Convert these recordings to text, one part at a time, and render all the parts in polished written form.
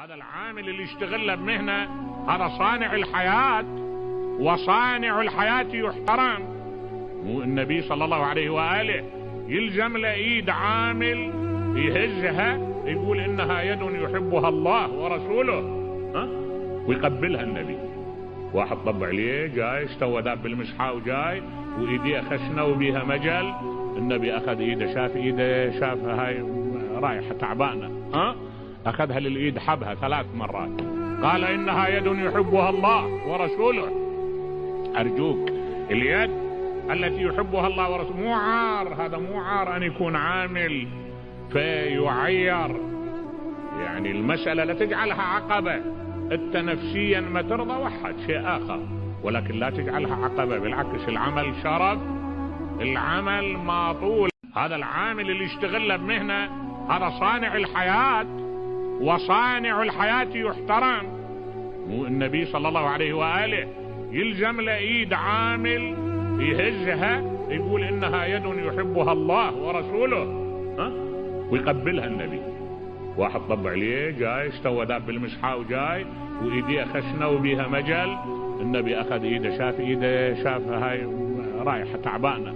هذا العامل اللي يشتغل بمهنة هذا صانع الحياة، وصانع الحياة يحترم. مو النبي صلى الله عليه وآله يلزم له ايد عامل يهزها يقول انها يد يحبها الله ورسوله، ويقبلها النبي. واحد طبع عليه جاي استوى ذاب بالمسحة وجاي وايديه خشنة وبيها مجل، النبي اخذ ايده، شاف ايده، شافها هاي رايحة تعبانة، اخذها للايد حبها 3 مرات، قال انها يد يحبها الله ورسوله. ارجوك اليد التي يحبها الله ورسوله مو عار، هذا مو عار ان يكون عامل فيعير. يعني المسألة لا تجعلها عقبة، انت نفسيا ما ترضى وحد شيء اخر، ولكن لا تجعلها عقبة، بالعكس العمل شرف، العمل ماطول. هذا العامل اللي يشتغل بمهنة هذا صانع الحياة، وصانع الحياة يحترم. مو النبي صلى الله عليه وآله يلزم له ايد عامل يهزها يقول انها يد يحبها الله ورسوله، ويقبلها النبي. واحد طبع عليه جاي استوى ذاب بالمسحة وجاي وايديه خشنة وبيها مجل، النبي اخذ ايده، شاف ايده، شافها هاي رايحة تعبانة،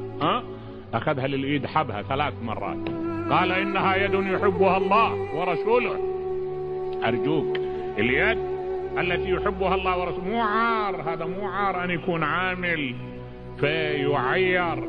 اخذها للايد حبها 3 مرات، قال انها يد يحبها الله ورسوله. ارجوك اليد التي يحبها الله ورسوله مو عار، هذا مو عار ان يكون عامل فيعير.